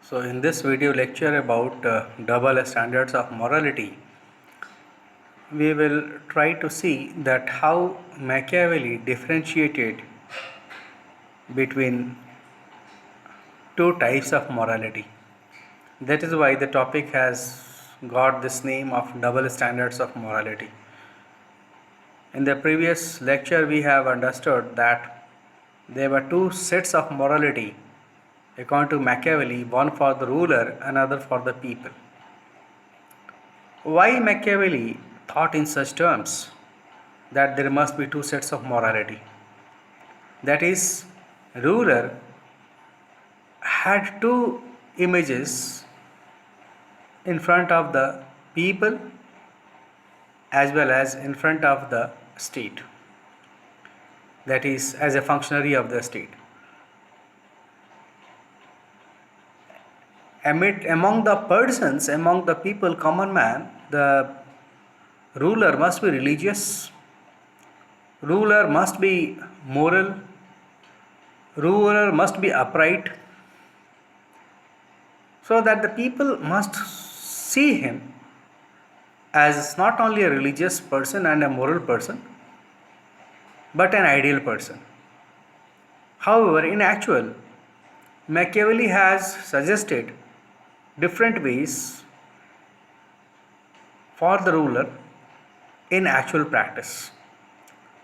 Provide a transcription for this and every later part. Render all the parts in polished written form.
So in this video lecture about double standards of morality, we will try to see that how Machiavelli differentiated between two types of morality. That is why the topic has got this name of double standards of morality. In the previous lecture we have understood that there were two sets of morality according to Machiavelli, one for the ruler, another for the people. Why Machiavelli thought in such terms that there must be two sets of morality? That is, ruler had two images in front of the people as well as in front of the state, that is, as a functionary of the state. Among the persons, among the people, common man, the ruler must be religious, ruler must be moral, ruler must be upright, so that the people must see him as not only a religious person and a moral person, but an ideal person. However, in actual, Machiavelli has suggested different ways for the ruler in actual practice.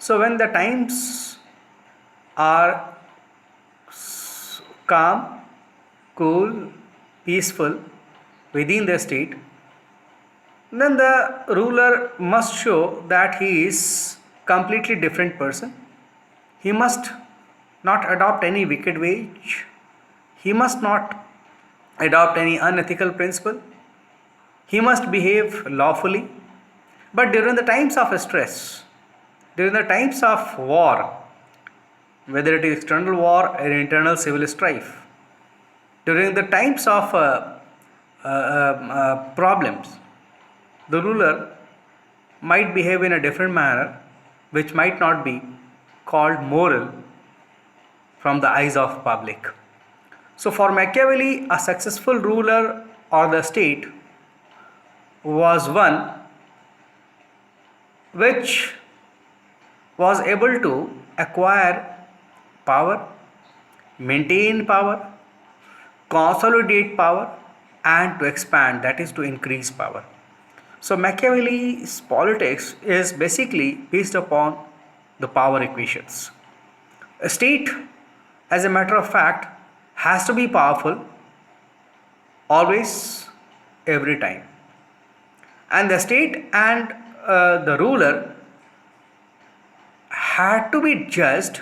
So when the times are calm, cool, peaceful within the state, then the ruler must show that he is completely different person. He must not adopt any wicked ways. He must not adopt any unethical principle. He must behave lawfully. But during the times of stress, during the times of war, whether it is external war or internal civil strife, during the times of problems, the ruler might behave in a different manner which might not be called moral from the eyes of public. So for Machiavelli, a successful ruler or the state was one which was able to acquire power, maintain power, consolidate power, and to expand, that is to increase power. So Machiavelli's politics is basically based upon the power equations. A state, as a matter of fact, has to be powerful always, every time. And the state and the ruler had to be judged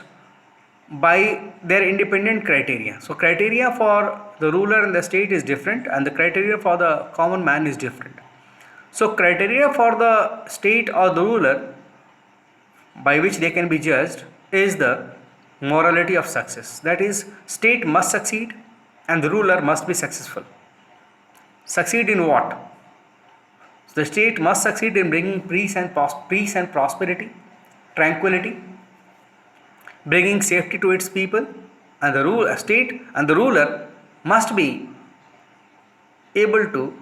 by their independent criteria. So criteria for the ruler and the state is different, and the criteria for the common man is different. So criteria for the state or the ruler by which they can be judged is the morality of success. That is, state must succeed and the ruler must be successful. Succeed in what? The state must succeed in bringing peace and prosperity, tranquility, bringing safety to its people, and the state and the ruler must be able to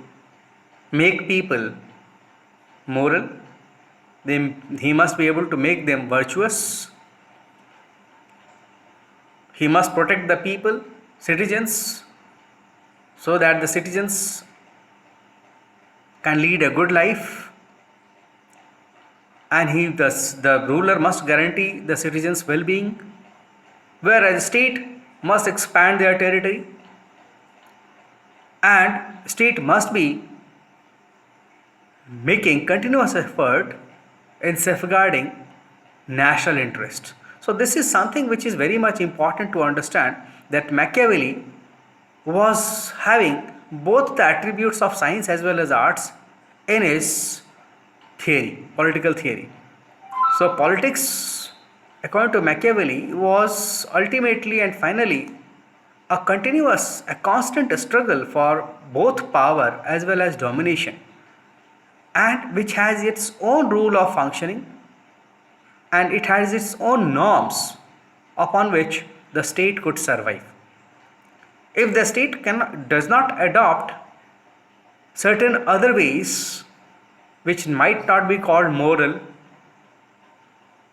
make people moral. He must be able to make them virtuous. He must protect the people, citizens, so that the citizens can lead a good life, and the ruler must guarantee the citizens' well-being, whereas the state must expand their territory, and state must be making continuous effort in safeguarding national interest. So this is something which is very much important to understand, that Machiavelli was having both the attributes of science as well as arts in his theory, political theory. So politics, according to Machiavelli, was ultimately and finally a constant struggle for both power as well as domination, and which has its own rule of functioning, and it has its own norms upon which the state could survive. If the state does not adopt certain other ways which might not be called moral,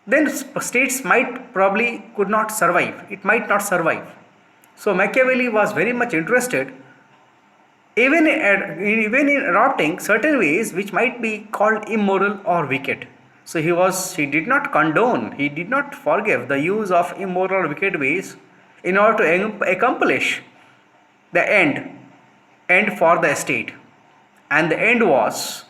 then states might probably could not survive. It might not survive. So Machiavelli was very much interested even in adopting certain ways which might be called immoral or wicked. So he did not condone, he did not forgive the use of immoral or wicked ways in order to accomplish the end for the state. And the end was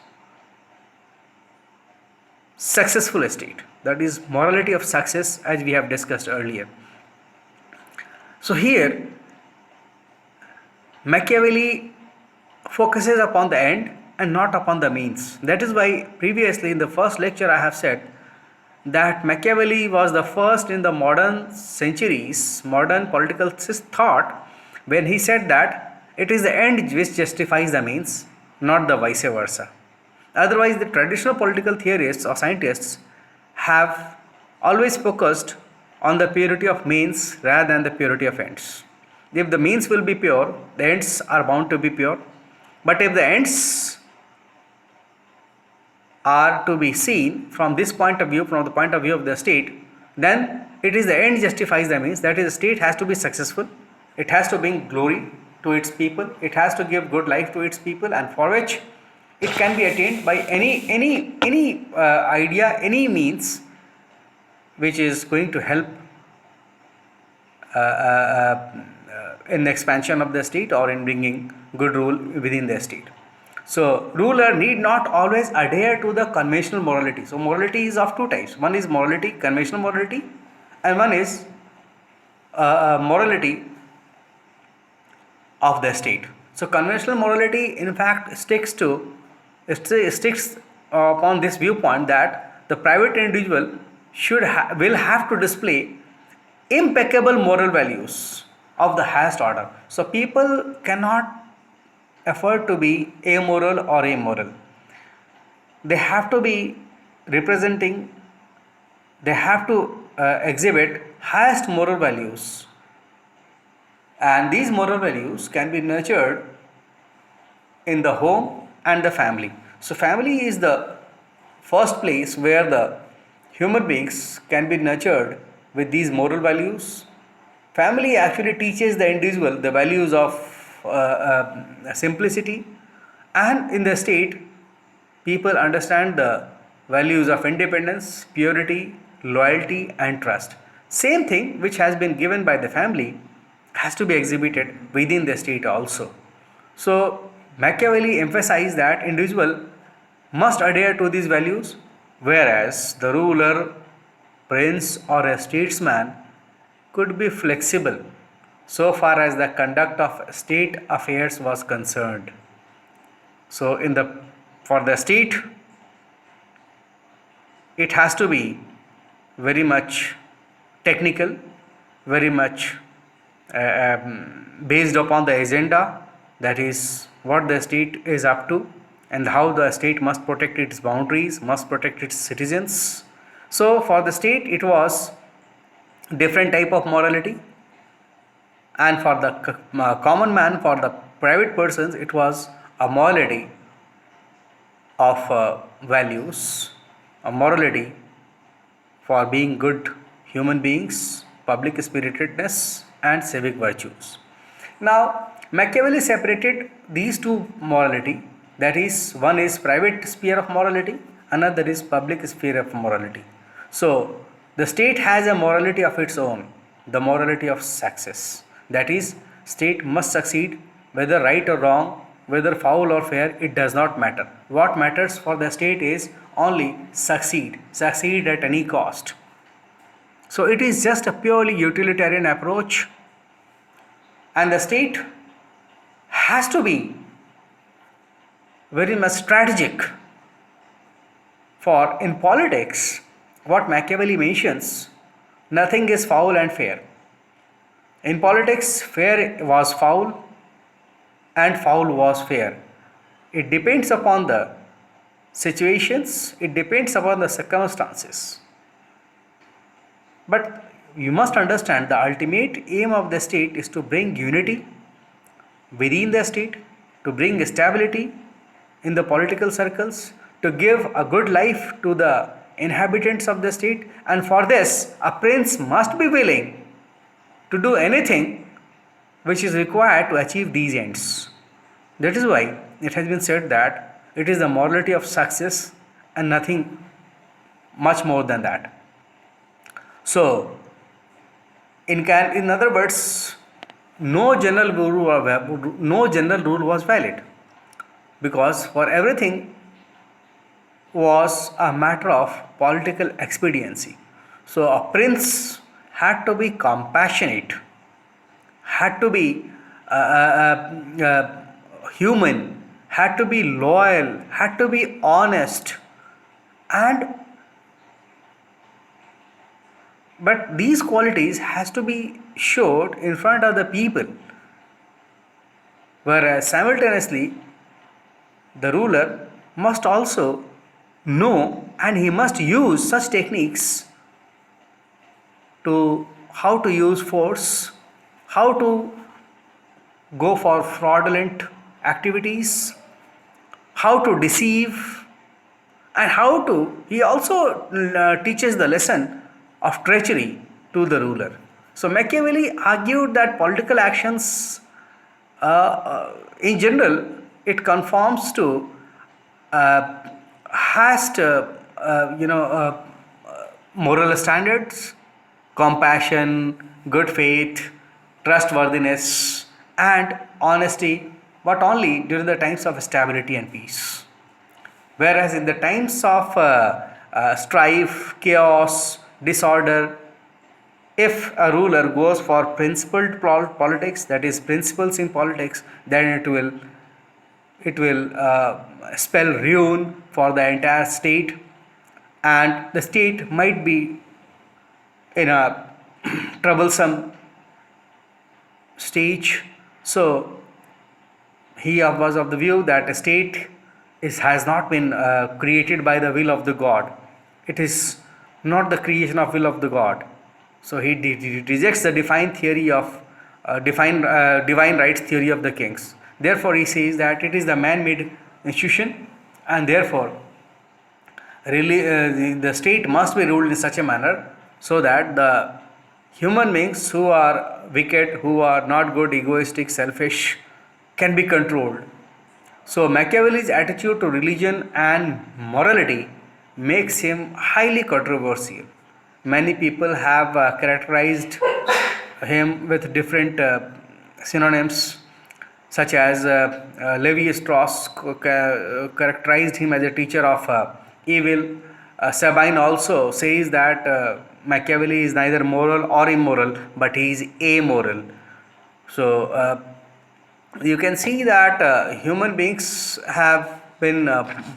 successful state, that is morality of success, as we have discussed earlier. So here Machiavelli focuses upon the end and not upon the means. That is why previously in the first lecture I have said that Machiavelli was the first in the modern political thought, when he said that it is the end which justifies the means, not the vice versa. Otherwise, the traditional political theorists or scientists have always focused on the purity of means rather than the purity of ends. If the means will be pure, the ends are bound to be pure. But if the ends are to be seen from this point of view, from the point of view of the state, then it is the end justifies the means. That is, the state has to be successful. It has to bring glory to its people. It has to give good life to its people, and for which it can be attained by any idea, any means which is going to help in the expansion of the state or in bringing good rule within the state. So ruler need not always adhere to the conventional morality. So morality is of two types. One is morality, conventional morality, and one is morality of the state. So conventional morality in fact sticks upon this viewpoint that the private individual will have to display impeccable moral values of the highest order. So people cannot afford to be amoral or immoral. They have to be representing, they have to exhibit highest moral values, and these moral values can be nurtured in the home and the family. So family is the first place where the human beings can be nurtured with these moral values. Family actually teaches the individual the values of simplicity, and in the state people understand the values of independence, purity, loyalty and trust. Same thing which has been given by the family has to be exhibited within the state also. So Machiavelli emphasized that individual must adhere to these values, whereas the ruler, prince or a statesman could be flexible so far as the conduct of state affairs was concerned. So for the state, it has to be very much technical, very much based upon the agenda, that is what the state is up to and how the state must protect its boundaries, must protect its citizens. So for the state it was different type of morality, and for the common man, for the private persons, it was a morality of values, a morality for being good human beings, public spiritedness and civic virtues. Now Machiavelli separated these two morality, that is, one is private sphere of morality, another is public sphere of morality. So the state has a morality of its own, the morality of success. That is, state must succeed, whether right or wrong, whether foul or fair, it does not matter. What matters for the state is only succeed at any cost. So it is just a purely utilitarian approach, and the state has to be very much strategic. For in politics, what Machiavelli mentions, nothing is foul and fair. In politics, fair was foul and foul was fair. It depends upon the situations, it depends upon the circumstances. But you must understand the ultimate aim of the state is to bring unity within the state, to bring stability in the political circles, to give a good life to the inhabitants of the state, and for this, a prince must be willing to do anything which is required to achieve these ends. That is why it has been said that it is the morality of success and nothing much more than that. So, in other words, no general rule was valid, because for everything was a matter of political expediency. So a prince had to be compassionate, had to be human, had to be loyal, had to be honest, and but these qualities has to be showed in front of the people, whereas simultaneously the ruler must also know and he must use such techniques to how to use force, how to go for fraudulent activities, how to deceive, and how to he also teaches the lesson of treachery to the ruler. So Machiavelli argued that political actions in general it conforms to has moral standards, compassion, good faith, trustworthiness, and honesty, but only during the times of stability and peace. Whereas in the times of strife, chaos, disorder, if a ruler goes for principled politics, that is principles in politics, then it will spell ruin for the entire state, and the state might be in a troublesome stage. So he was of the view that a state has not been created by the will of the God. It is not the creation of will of the God. So he rejects the divine rights theory of the kings. Therefore, he says that it is the man-made institution, and therefore, really, the state must be ruled in such a manner so that the human beings who are wicked, who are not good, egoistic, selfish, can be controlled. So Machiavelli's attitude to religion and morality makes him highly controversial. Many people have characterized him with different synonyms, such as Levi Strauss characterized him as a teacher of evil. Sabine also says that Machiavelli is neither moral or immoral, but he is amoral. So you can see that human beings have been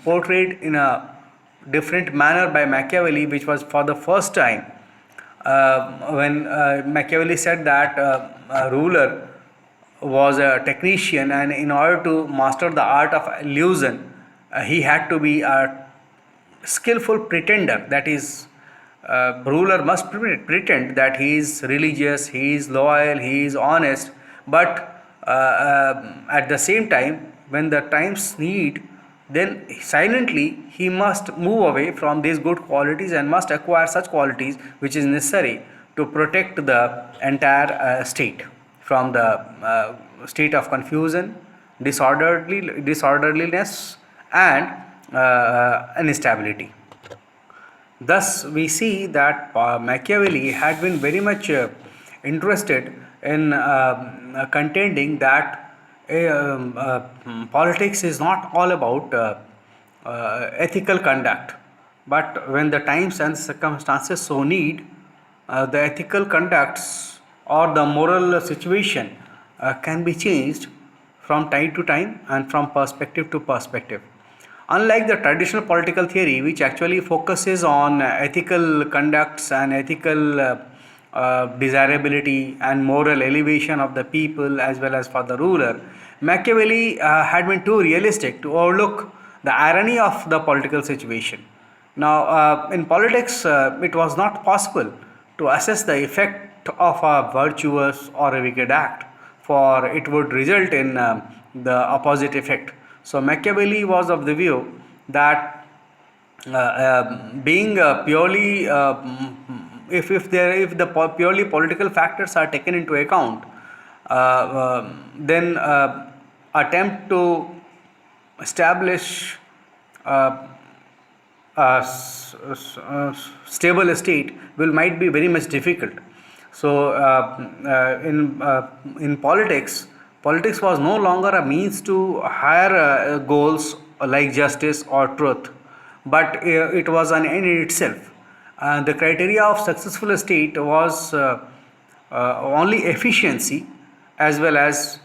portrayed in a different manner by Machiavelli, which was for the first time when Machiavelli said that a ruler was a technician, and in order to master the art of illusion, he had to be a skillful pretender. That is, ruler must pretend that he is religious, he is loyal, he is honest, but at the same time, when the times need, then silently he must move away from these good qualities and must acquire such qualities which is necessary to protect the entire state from the state of confusion, disorderliness, and instability. Thus, we see that Machiavelli had been very much interested in contending that politics is not all about ethical conduct, but when the times and circumstances so need, the ethical conducts or the moral situation can be changed from time to time and from perspective to perspective. Unlike the traditional political theory, which actually focuses on ethical conducts and ethical desirability and moral elevation of the people as well as for the ruler, Machiavelli had been too realistic to overlook the irony of the political situation. Now, in politics, it was not possible to assess the effect of a virtuous or a wicked act. for it would result in the opposite effect. So Machiavelli was of the view that being purely if the purely political factors are taken into account, then attempt to establish uh, stable state will might be very much difficult. So in politics, politics was no longer a means to higher goals like justice or truth, but it was an end in itself. The criteria of successful state was only efficiency as well as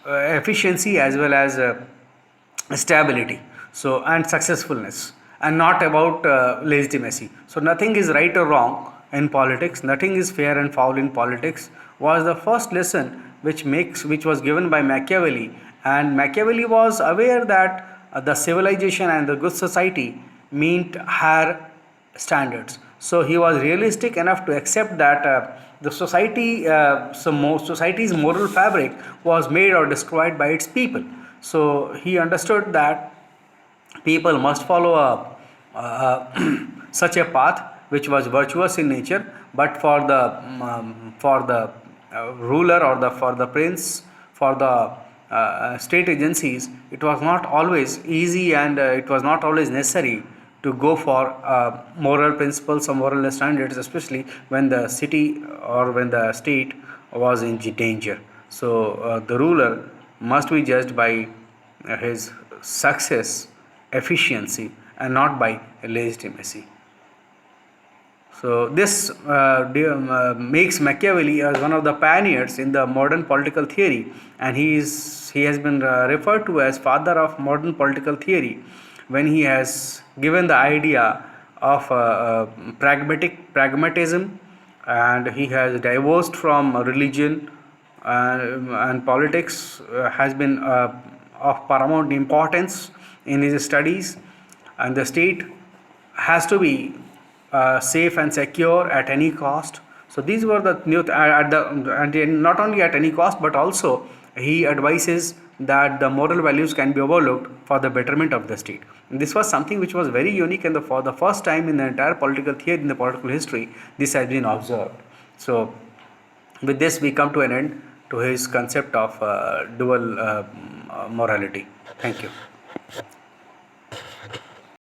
efficiency as well as stability, so and successfulness, and not about legitimacy. So nothing is right or wrong in politics, nothing is fair and foul in politics was the first lesson which was given by Machiavelli. And Machiavelli was aware that the civilization and the good society meant higher standards. So he was realistic enough to accept that the society's moral fabric was made or destroyed by its people. So he understood that people must follow such a path which was virtuous in nature, but for the ruler or the for the prince, for the state agencies, it was not always easy, and it was not always necessary to go for moral principles or moral standards, especially when the city or when the state was in danger. So the ruler must be judged by his success, efficiency, and not by legitimacy. So this makes Machiavelli as one of the pioneers in the modern political theory, and he has been referred to as father of modern political theory when he has given the idea of pragmatism, and he has divorced from religion, and politics has been of paramount importance in his studies, and the state has to be safe and secure at any cost. So these were the new and not only at any cost, but also he advises that the moral values can be overlooked for the betterment of the state. And this was something which was very unique, and for the first time in the entire political theory in the political history, this has been observed. So with this we come to an end to his concept of dual morality. Thank you.